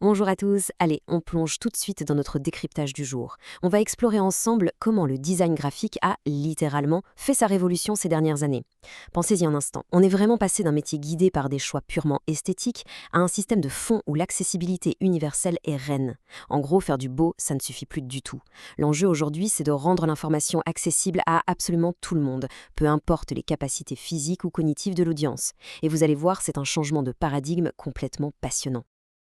Bonjour à tous, allez, on plonge tout de suite dans notre décryptage du jour. On va explorer ensemble comment le design graphique a, littéralement, fait sa révolution ces dernières années. Pensez-y un instant, on est vraiment passé d'un métier guidé par des choix purement esthétiques à un système de fond où l'accessibilité universelle est reine. En gros, faire du beau, ça ne suffit plus du tout. L'enjeu aujourd'hui, c'est de rendre l'information accessible à absolument tout le monde, peu importe les capacités physiques ou cognitives de l'audience. Et vous allez voir, c'est un changement de paradigme complètement passionnant.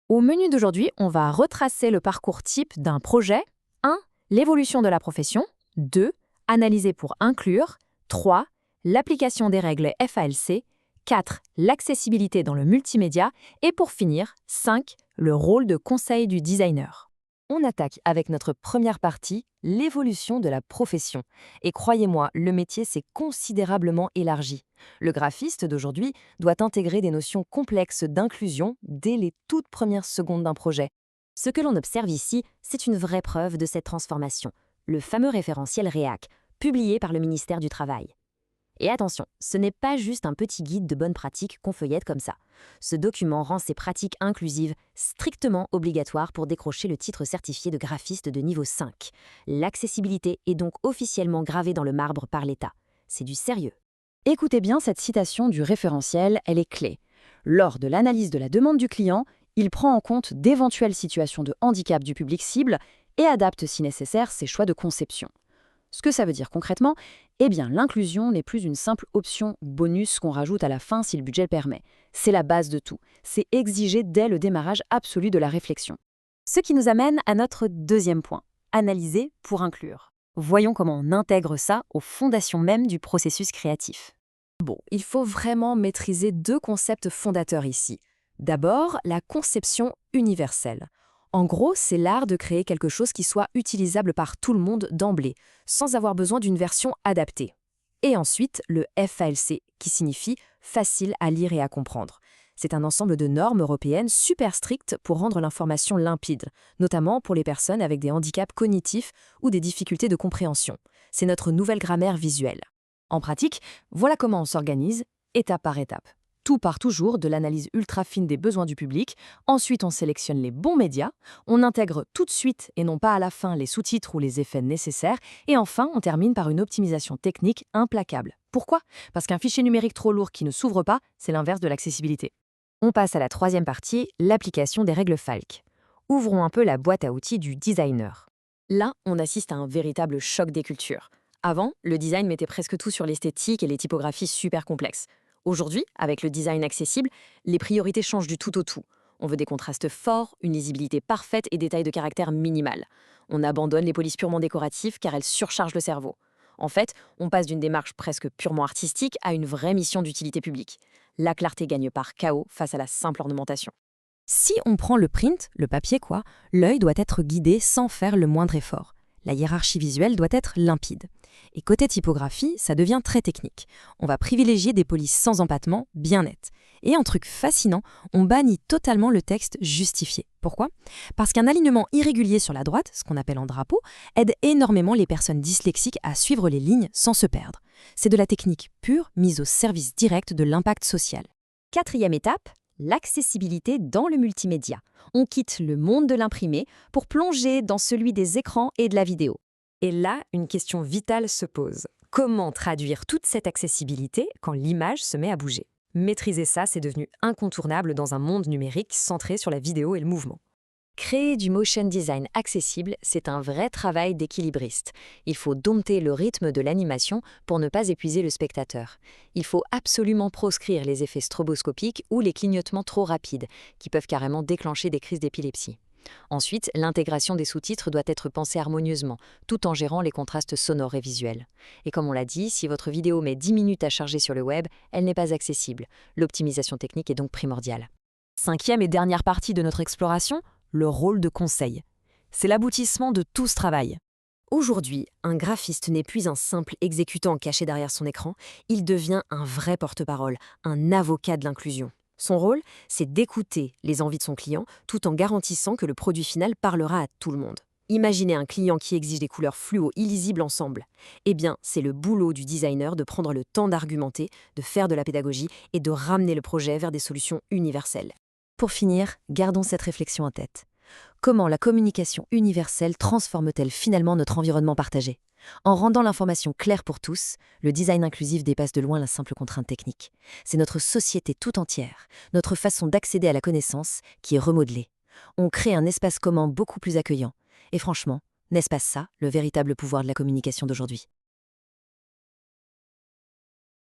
Au menu d'aujourd'hui, on va retracer le parcours type d'un projet. 1. L'évolution de la profession. 2. Analyser pour inclure. 3. L'application des règles FALC. 4. L'accessibilité dans le multimédia. Et pour finir, 5. Le rôle de conseil du designer. On attaque avec notre première partie, l'évolution de la profession. Et croyez-moi, le métier s'est considérablement élargi. Le graphiste d'aujourd'hui doit intégrer des notions complexes d'inclusion dès les toutes premières secondes d'un projet. Ce que l'on observe ici, c'est une vraie preuve de cette transformation, le fameux référentiel REAC, publié par le ministère du Travail. Et attention, ce n'est pas juste un petit guide de bonnes pratiques qu'on feuillette comme ça. Ce document rend ces pratiques inclusives strictement obligatoires pour décrocher le titre certifié de graphiste de niveau 5. L'accessibilité est donc officiellement gravée dans le marbre par l'État. C'est du sérieux. Écoutez bien cette citation du référentiel, elle est clé. Lors de l'analyse de la demande du client, il prend en compte d'éventuelles situations de handicap du public cible et adapte si nécessaire ses choix de conception. Ce que ça veut dire concrètement, eh bien l'inclusion n'est plus une simple option bonus qu'on rajoute à la fin si le budget le permet. C'est la base de tout. C'est exigé dès le démarrage absolu de la réflexion. Ce qui nous amène à notre deuxième point, analyser pour inclure. Voyons comment on intègre ça aux fondations même du processus créatif. Bon, il faut vraiment maîtriser deux concepts fondateurs ici. D'abord, la conception universelle. En gros, c'est l'art de créer quelque chose qui soit utilisable par tout le monde d'emblée, sans avoir besoin d'une version adaptée. Et ensuite, le FALC, qui signifie facile à lire et à comprendre. C'est un ensemble de normes européennes super strictes pour rendre l'information limpide, notamment pour les personnes avec des handicaps cognitifs ou des difficultés de compréhension. C'est notre nouvelle grammaire visuelle. En pratique, voilà comment on s'organise, étape par étape. Tout part toujours de l'analyse ultra fine des besoins du public, ensuite on sélectionne les bons médias, on intègre tout de suite et non pas à la fin les sous-titres ou les effets nécessaires, et enfin on termine par une optimisation technique implacable. Pourquoi? Parce qu'un fichier numérique trop lourd qui ne s'ouvre pas, c'est l'inverse de l'accessibilité. On passe à la troisième partie, l'application des règles FALC. Ouvrons un peu la boîte à outils du designer. Là, on assiste à un véritable choc des cultures. Avant, le design mettait presque tout sur l'esthétique et les typographies super complexes. Aujourd'hui, avec le design accessible, les priorités changent du tout au tout. On veut des contrastes forts, une lisibilité parfaite et des tailles de caractère minimales. On abandonne les polices purement décoratives car elles surchargent le cerveau. En fait, on passe d'une démarche presque purement artistique à une vraie mission d'utilité publique. La clarté gagne par chaos face à la simple ornementation. Si on prend le print, le papier quoi, l'œil doit être guidé sans faire le moindre effort. La hiérarchie visuelle doit être limpide. Et côté typographie, ça devient très technique. On va privilégier des polices sans empattement, bien nettes. Et un truc fascinant, on bannit totalement le texte justifié. Pourquoi? Parce qu'un alignement irrégulier sur la droite, ce qu'on appelle en drapeau, aide énormément les personnes dyslexiques à suivre les lignes sans se perdre. C'est de la technique pure mise au service direct de l'impact social. Quatrième étape, l'accessibilité dans le multimédia. On quitte le monde de l'imprimé pour plonger dans celui des écrans et de la vidéo. Et là, une question vitale se pose. Comment traduire toute cette accessibilité quand l'image se met à bouger? Maîtriser ça, c'est devenu incontournable dans un monde numérique centré sur la vidéo et le mouvement. Créer du motion design accessible, c'est un vrai travail d'équilibriste. Il faut dompter le rythme de l'animation pour ne pas épuiser le spectateur. Il faut absolument proscrire les effets stroboscopiques ou les clignotements trop rapides, qui peuvent carrément déclencher des crises d'épilepsie. Ensuite, l'intégration des sous-titres doit être pensée harmonieusement, tout en gérant les contrastes sonores et visuels. Et comme on l'a dit, si votre vidéo met 10 minutes à charger sur le web, elle n'est pas accessible. L'optimisation technique est donc primordiale. Cinquième et dernière partie de notre exploration, le rôle de conseil. C'est l'aboutissement de tout ce travail. Aujourd'hui, un graphiste n'est plus un simple exécutant caché derrière son écran, il devient un vrai porte-parole, un avocat de l'inclusion. Son rôle, c'est d'écouter les envies de son client tout en garantissant que le produit final parlera à tout le monde. Imaginez un client qui exige des couleurs fluo illisibles ensemble. Eh bien, c'est le boulot du designer de prendre le temps d'argumenter, de faire de la pédagogie et de ramener le projet vers des solutions universelles. Pour finir, gardons cette réflexion en tête. Comment la communication universelle transforme-t-elle finalement notre environnement partagé? En rendant l'information claire pour tous, le design inclusif dépasse de loin la simple contrainte technique. C'est notre société tout entière, notre façon d'accéder à la connaissance qui est remodelée. On crée un espace commun beaucoup plus accueillant. Et franchement, n'est-ce pas ça, le véritable pouvoir de la communication d'aujourd'hui?